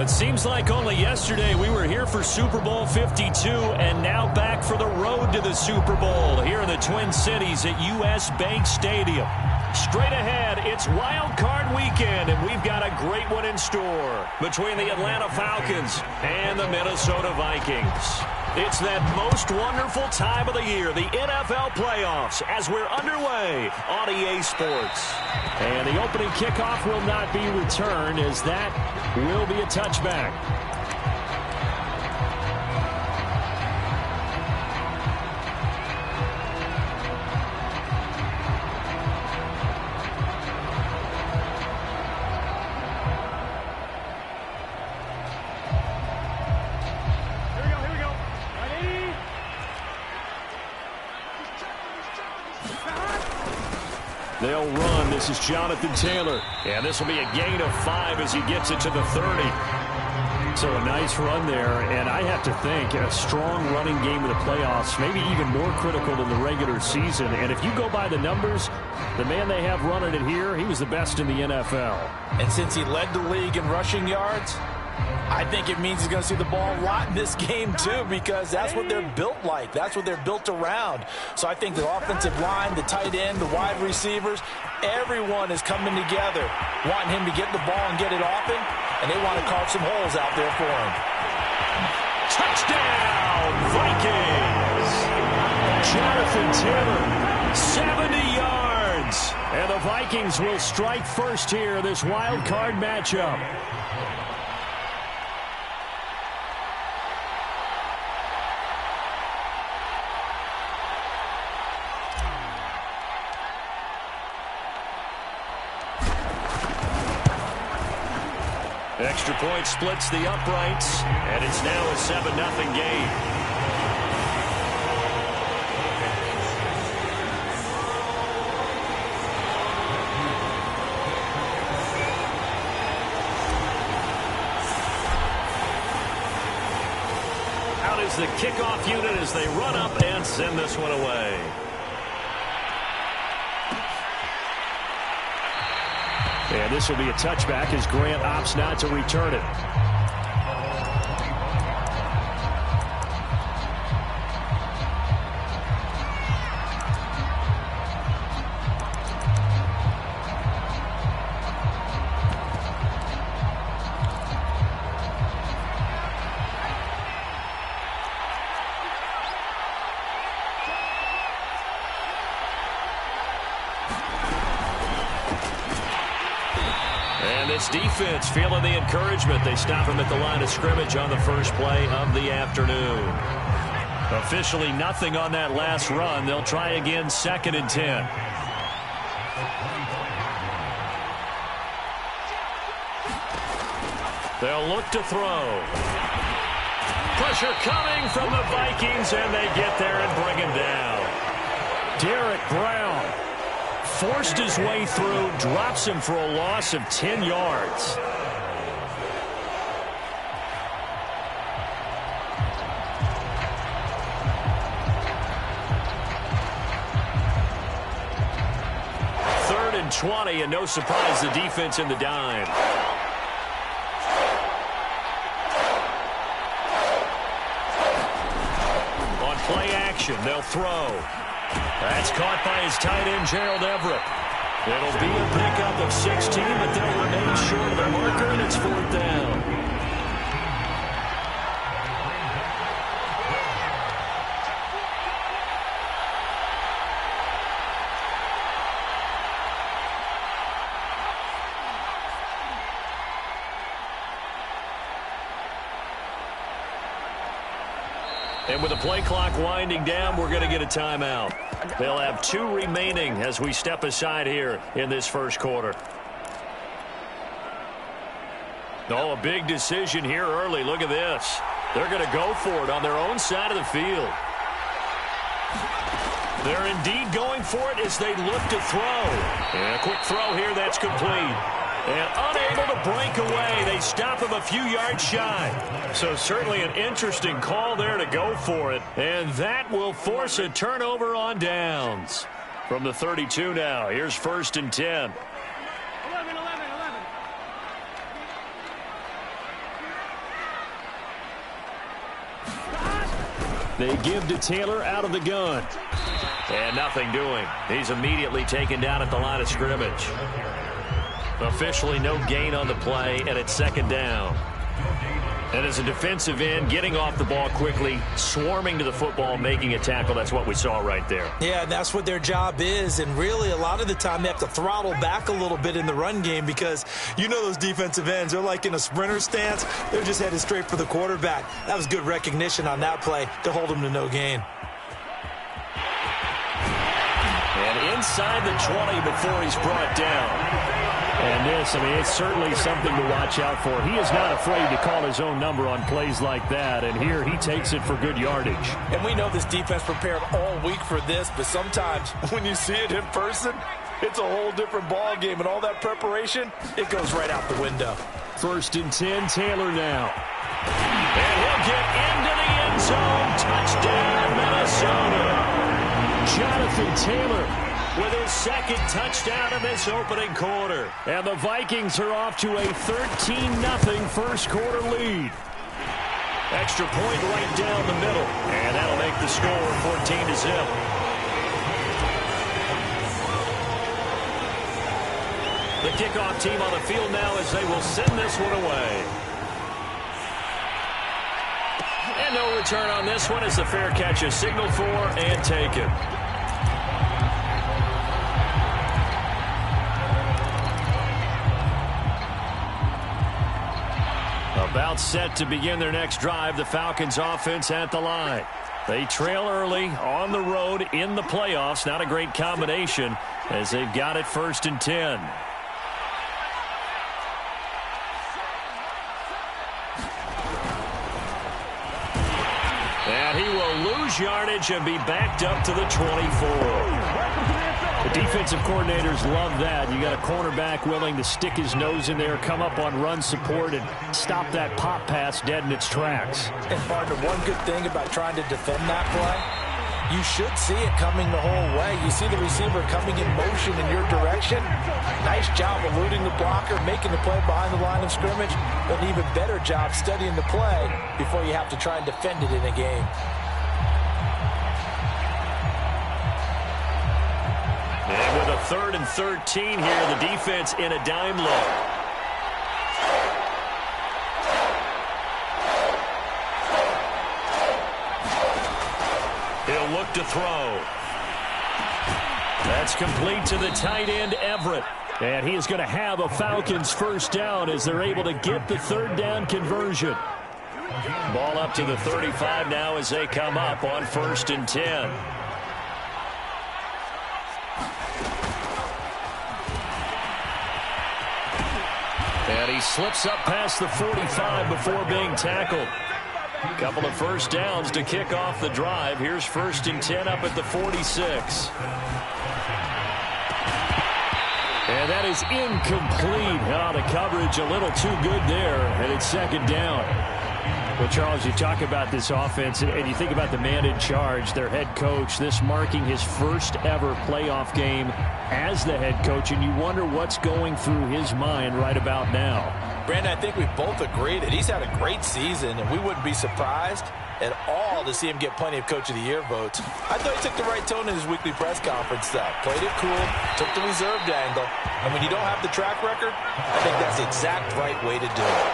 It seems like only yesterday we were here for Super Bowl 52 and now back for the road to the Super Bowl here in the Twin Cities at US Bank Stadium. Straight ahead, it's Wild Card Weekend, and we've got a great one in store between the Atlanta Falcons and the Minnesota Vikings. It's that most wonderful time of the year, the NFL playoffs, as we're underway on EA Sports. And the opening kickoff will not be returned, as that will be a touchback. They'll run. This is Jonathan Taylor. And this will be a gain of 5 as he gets it to the 30. So a nice run there. And I have to think a strong running game in the playoffs, maybe even more critical than the regular season. And if you go by the numbers, the man they have running it here, he was the best in the NFL. And since he led the league in rushing yards, I think it means he's going to see the ball a lot in this game, too, because that's what they're built like. That's what they're built around. So I think the offensive line, the tight end, the wide receivers, everyone is coming together, wanting him to get the ball and get it often, and they want to carve some holes out there for him. Touchdown, Vikings! Jonathan Taylor, 70 yards. And the Vikings will strike first here in this wild card matchup. Extra point splits the uprights, and it's now a 7-0 game. Out is the kickoff unit as they run up and send this one away. And this will be a touchback as Grant opts not to return it. Defense feeling the encouragement. They stop him at the line of scrimmage on the first play of the afternoon. Officially nothing on that last run. They'll try again, 2nd and 10. They'll look to throw. Pressure coming from the Vikings, and they get there and bring him down. Derek Brown forced his way through, drops him for a loss of 10 yards. Third and 20, and no surprise, the defense in the dime. On play action, they'll throw. That's caught by his tight end, Gerald Everett. It'll be a pickup of 16, but they'll remain short of the marker, and it's 4th down. And with the play clock winding down, we're going to get a timeout. They'll have 2 remaining as we step aside here in this first quarter. Oh, a big decision here early. Look at this. They're going to go for it on their own side of the field. They're indeed going for it as they look to throw. And a quick throw here that's complete. And unable to break away. They stop him a few yards shy. So certainly an interesting call there to go for it. And that will force a turnover on downs. From the 32 now, here's 1st and 10. 11. They give to Taylor out of the gun. And nothing doing. He's immediately taken down at the line of scrimmage. Officially no gain on the play, and it's second down. And as a defensive end, getting off the ball quickly, swarming to the football, making a tackle, that's what we saw right there. Yeah, and that's what their job is. And really, a lot of the time, they have to throttle back a little bit in the run game because you know those defensive ends, they're like in a sprinter stance. They're just headed straight for the quarterback. That was good recognition on that play to hold them to no gain. And inside the 20 before he's brought down. And this, it's certainly something to watch out for. He is not afraid to call his own number on plays like that, and here he takes it for good yardage. And we know this defense prepared all week for this, but sometimes when you see it in person, it's a whole different ball game, and all that preparation, it goes right out the window. 1st and 10, Taylor now. And he'll get into the end zone. Touchdown, Minnesota. Jonathan Taylor with his second touchdown in this opening quarter. And the Vikings are off to a 13-0 first quarter lead. Extra point right down the middle. And that'll make the score 14-0. The kickoff team on the field now as they will send this one away. And no return on this one as the fair catch is signaled for and taken. About set to begin their next drive, the Falcons offense at the line. They trail early on the road in the playoffs. Not a great combination as they've got it 1st and 10. And he will lose yardage and be backed up to the 24. The defensive coordinators love that. You got a cornerback willing to stick his nose in there, come up on run support, and stop that pop pass dead in its tracks. And, partner, one good thing about trying to defend that play, you should see it coming the whole way. You see the receiver coming in motion in your direction. Nice job eluding the blocker, making the play behind the line of scrimmage, but an even better job studying the play before you have to try and defend it in a game. And with a 3rd and 13 here, the defense in a dime look. He'll look to throw. That's complete to the tight end, Everett. And he is going to have a Falcons first down as they're able to get the 3rd down conversion. Ball up to the 35 now as they come up on 1st and 10. And he slips up past the 45 before being tackled. A couple of first downs to kick off the drive. Here's 1st and 10 up at the 46. And that is incomplete. The coverage a little too good there, and it's 2nd down. Well, Charles, you talk about this offense, and you think about the man in charge, their head coach, this marking his first ever playoff game as the head coach, and you wonder what's going through his mind right about now. Brandon, I think we both agree that he's had a great season, and we wouldn't be surprised at all to see him get plenty of Coach of the Year votes. I thought he took the right tone in his weekly press conference, though. Played it cool, took the reserved angle, and when you don't have the track record, I think that's the exact right way to do it.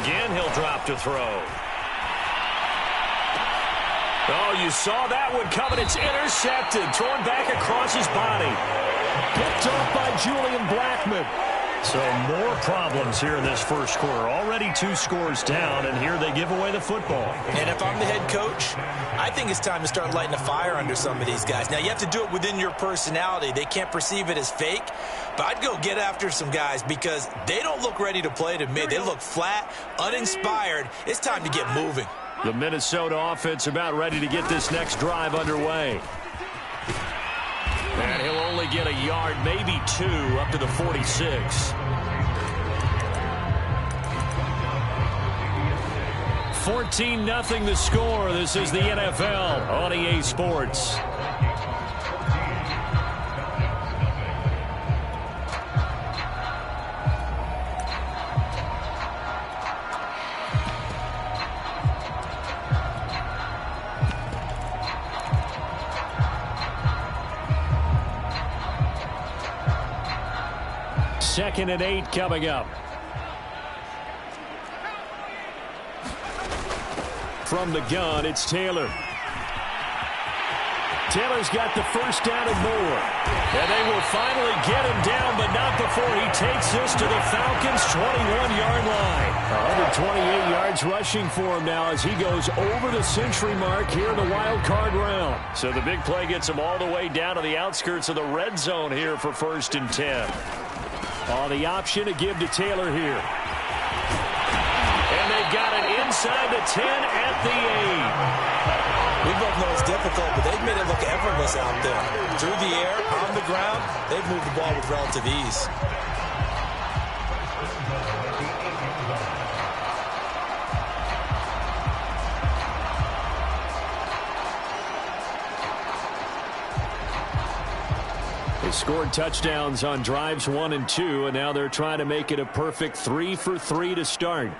Again, he'll drop to throw. Oh, you saw that one coming. It's intercepted. Thrown back across his body. Picked off by Julian Blackmon. So more problems here in this first quarter. Already 2 scores down, and here they give away the football. And if I'm the head coach, I think it's time to start lighting a fire under some of these guys. Now, you have to do it within your personality. They can't perceive it as fake. But I'd go get after some guys because they don't look ready to play to me. They look flat, uninspired. It's time to get moving. The Minnesota offense about ready to get this next drive underway. And he'll only get a yard, maybe 2, up to the 46. 14-0 the score. This is the NFL on EA Sports. 2nd and 8 coming up. From the gun, it's Taylor. Taylor's got the first down and more. And they will finally get him down, but not before he takes this to the Falcons' 21-yard line. 128 yards rushing for him now as he goes over the century mark here in the wild card round. So the big play gets him all the way down to the outskirts of the red zone here for 1st and 10. On the option to give to Taylor here. And they've got it inside the 10 at the 8. We both know it's difficult, but they've made it look effortless out there. Through the air, on the ground, they've moved the ball with relative ease. They scored touchdowns on drives 1 and 2, and now they're trying to make it a perfect 3 for 3 to start.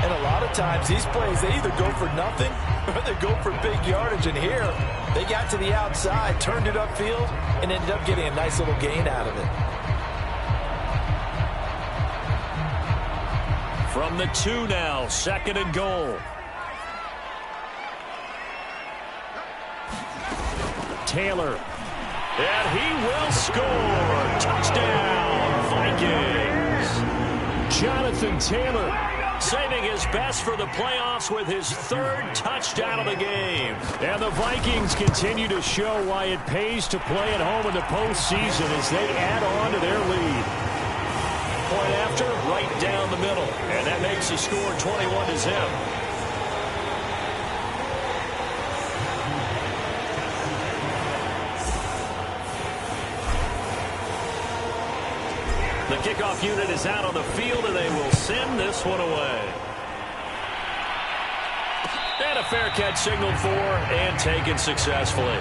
And a lot of times, these plays, they either go for nothing or they go for big yardage. And here, they got to the outside, turned it upfield, and ended up getting a nice little gain out of it. From the 2 now, 2nd and goal. Taylor. And he will score. Touchdown, Vikings. Jonathan Taylor. Saving his best for the playoffs with his 3rd touchdown of the game. And the Vikings continue to show why it pays to play at home in the postseason as they add on to their lead. Point after, right down the middle. And that makes the score 21-0. The kickoff unit is out on the field, and they will send this one away. And a fair catch signaled for and taken successfully.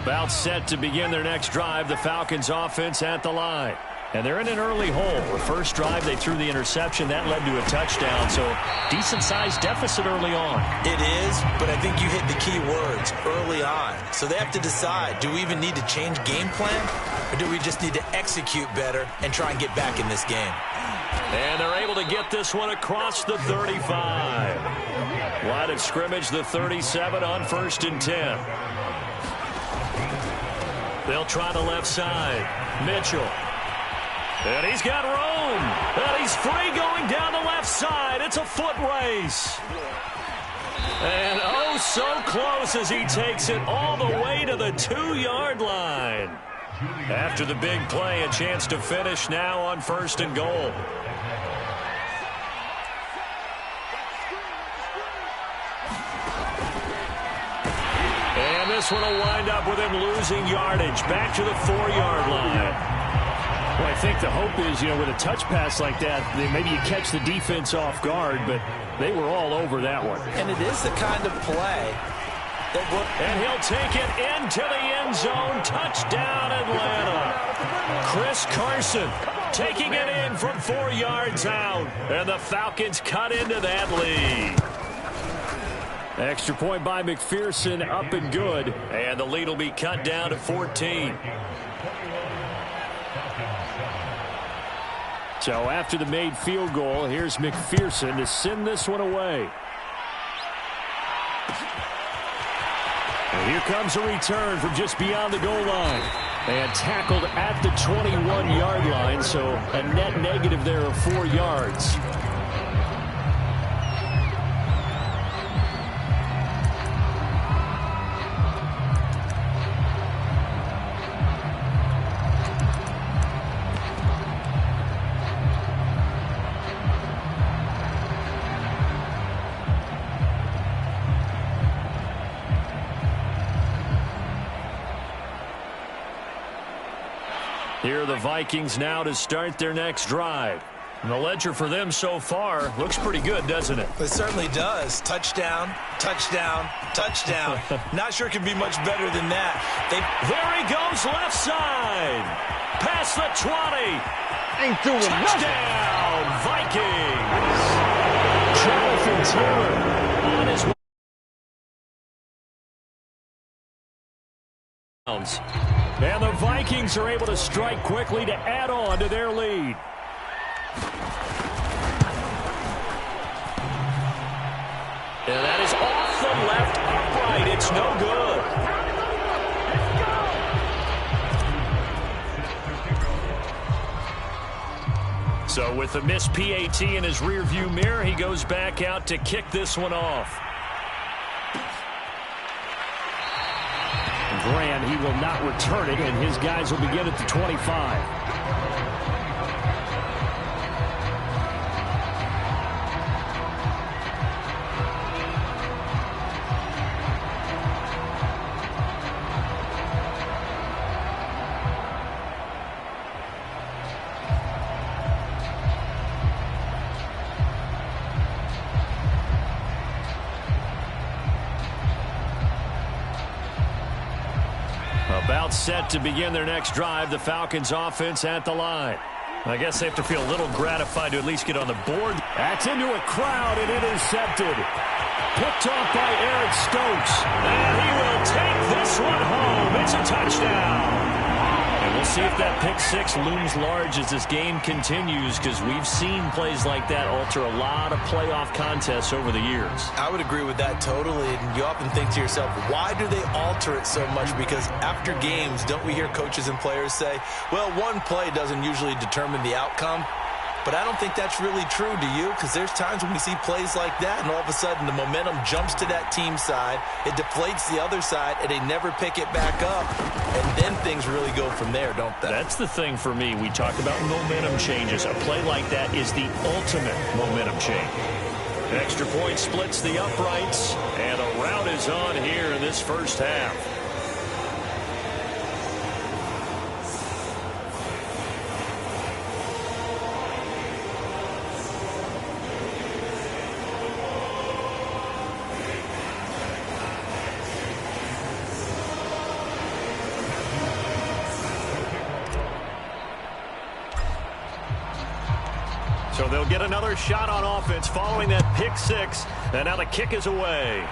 About set to begin their next drive, the Falcons offense at the line. And they're in an early hole. The first drive, they threw the interception. That led to a touchdown, so decent-sized deficit early on. It is, but I think you hit the key words, early on. So they have to decide, do we even need to change game plan, or do we just need to execute better and try and get back in this game? And they're able to get this one across the 35. Line of scrimmage, the 37 on 1st and 10. They'll try the left side. Mitchell. And he's got room. And he's free going down the left side. It's a foot race. And oh, so close as he takes it all the way to the 2-yard line. After the big play, a chance to finish now on 1st and goal. And this one will wind up with him losing yardage back to the 4-yard line. Well, I think the hope is, with a touch pass like that, maybe you catch the defense off guard, but they were all over that one. And it is the kind of play that will... And he'll take it into the end zone. Touchdown, Atlanta. Chris Carson taking it in from 4 yards out. And the Falcons cut into that lead. Extra point by McPherson, up and good. And the lead will be cut down to 14. So after the made field goal, here's McPherson to send this one away. And here comes a return from just beyond the goal line. And tackled at the 21-yard line, so a net negative there of 4 yards. Here are the Vikings now to start their next drive. And the ledger for them so far looks pretty good, doesn't it? It certainly does. Touchdown, touchdown, touchdown. Not sure it could be much better than that. There he goes, left side. Past the 20. Ain't doing touchdown, Vikings. Jonathan Taylor on his way. And the Vikings are able to strike quickly to add on to their lead. And that is off the left upright. It's no good. So with the missed PAT in his rearview mirror, he goes back out to kick this one off. Grant, he will not return it, and his guys will begin at the 25. About set to begin their next drive, the Falcons offense at the line. I guess they have to feel a little gratified to at least get on the board. That's into a crowd and intercepted. Picked off by Eric Stokes. And he will take this one home. It's a touchdown. And we'll see if that pick six looms large as this game continues, because we've seen plays like that alter a lot of playoff contests over the years. I would agree with that totally. And you often think to yourself, why do they alter it so much? Because after games, don't we hear coaches and players say, well, one play doesn't usually determine the outcome? But I don't think that's really true, do you? Because there's times when we see plays like that, and all of a sudden the momentum jumps to that team side, it deflates the other side, and they never pick it back up. And then things really go from there, don't they? That's the thing for me. We talk about momentum changes. A play like that is the ultimate momentum change. Extra point splits the uprights, and a rout is on here in this first half. So they'll get another shot on offense following that pick six. And now the kick is away.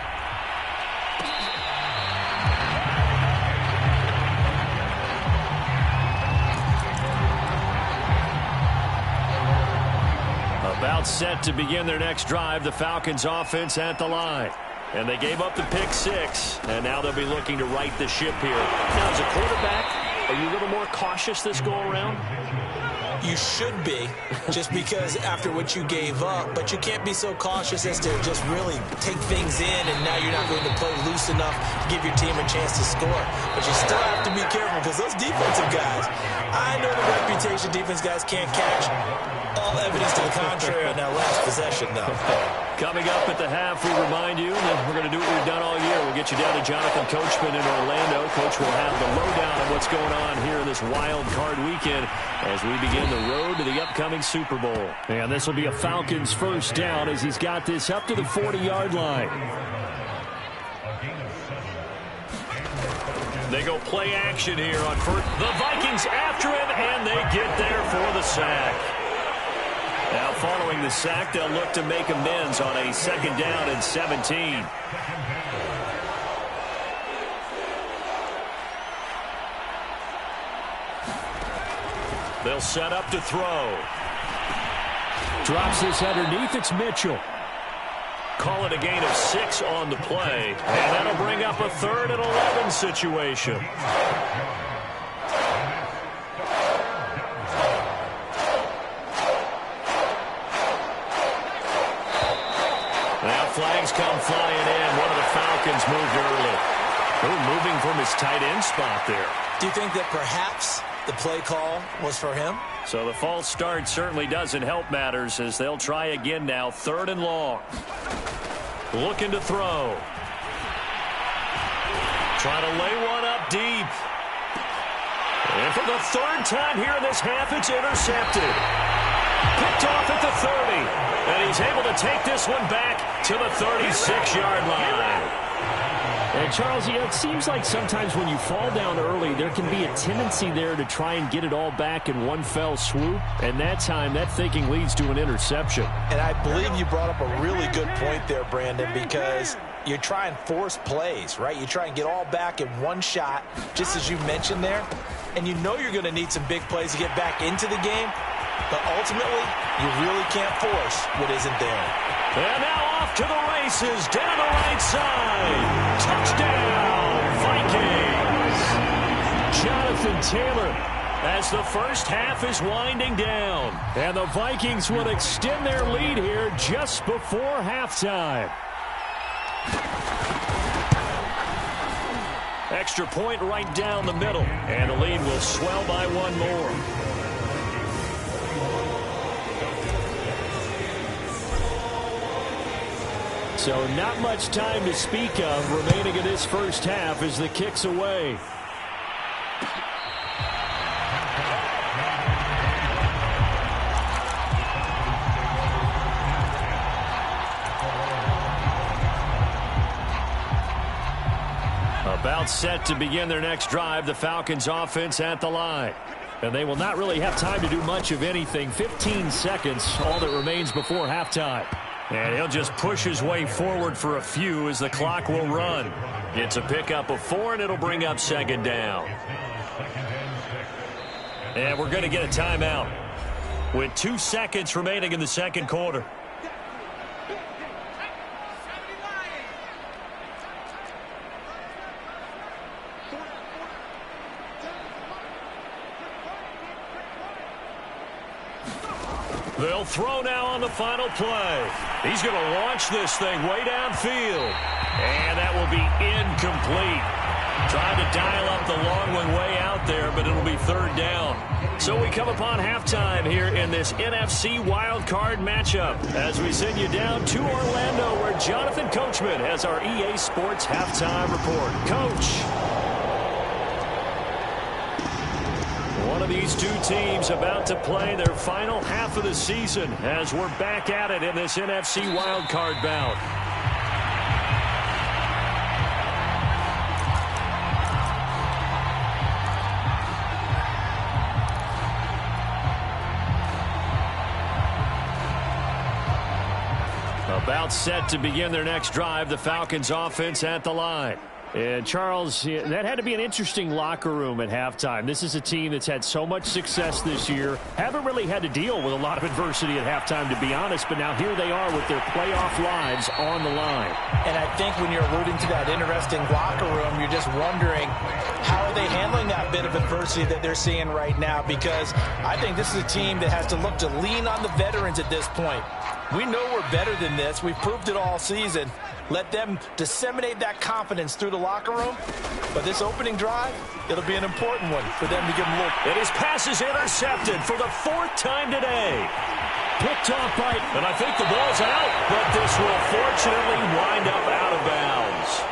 About set to begin their next drive, the Falcons offense at the line. And they gave up the pick six, and now they'll be looking to right the ship here. Now, as a quarterback, are you a little more cautious this go-around? You should be, just because after what you gave up, but you can't be so cautious as to just really take things in, and now you're not going to play loose enough to give your team a chance to score. But you still have to be careful, because those defensive guys, I know the reputation defense guys can't catch. All evidence to the contrary on that last possession, though. Coming up at the half, we remind you that we're going to do what we've done all year. We'll get you down to Jonathan Coachman in Orlando. Coach will have the lowdown on what's going on here in this wild card weekend as we begin the road to the upcoming Super Bowl. And this will be a Falcons first down as he's got this up to the 40-yard line. They go play action here on first. The Vikings after him, and they get there for the sack. Now, following the sack, they'll look to make amends on a second down and 17. They'll set up to throw. Drops this underneath. It's Mitchell. Call it a gain of 6 on the play, and that'll bring up a 3rd and 11 situation. Flags come flying in. One of the Falcons moved early. Moving from his tight end spot there. Do you think that perhaps the play call was for him? So the false start certainly doesn't help matters as they'll try again now. 3rd and long. Looking to throw. Trying to lay one up deep. And for the 3rd time here in this half, it's intercepted. Picked off at the 30. And he's able to take this one back to the 36-yard line. And, Charles, it seems like sometimes when you fall down early, there can be a tendency there to try and get it all back in one fell swoop. And that time, that thinking leads to an interception. And I believe you brought up a really good point there, Brandon, because you try and force plays, right? You try and get all back in one shot, just as you mentioned there. And you know you're going to need some big plays to get back into the game. But ultimately, you really can't force what isn't there. And now off to the races, down the right side. Touchdown, Vikings. Jonathan Taylor as the first half is winding down. And the Vikings will extend their lead here just before halftime. Extra point right down the middle. And the lead will swell by one more. So not much time to speak of remaining in this first half as the kick's away. About set to begin their next drive, the Falcons offense at the line. And they will not really have time to do much of anything. 15 seconds, all that remains before halftime. And he'll just push his way forward for a few as the clock will run. It's a pickup of 4, and it'll bring up second down. And we're going to get a timeout with 2 seconds remaining in the second quarter. They'll throw now on the final play. He's going to launch this thing way downfield. And that will be incomplete. Trying to dial up the long one way out there, but it'll be third down. So we come upon halftime here in this NFC wildcard matchup as we send you down to Orlando where Jonathan Coachman has our EA Sports halftime report. Coach. One of these two teams about to play their final half of the season as we're back at it in this NFC wildcard bout. About set to begin their next drive, the Falcons offense at the line. And, Charles, that had to be an interesting locker room at halftime. This is a team that's had so much success this year. Haven't really had to deal with a lot of adversity at halftime, to be honest. But now here they are with their playoff lives on the line. And I think when you're alluding to that interesting locker room, you're just wondering how are they handling that bit of adversity that they're seeing right now? Because I think this is a team that has to look to lean on the veterans at this point. We know we're better than this. We've proved it all season. Let them disseminate that confidence through the locker room. But this opening drive, it'll be an important one for them to give them a look. And his pass is intercepted for the 4th time today. Picked off by, and I think the ball's out, but this will fortunately wind up out of bounds.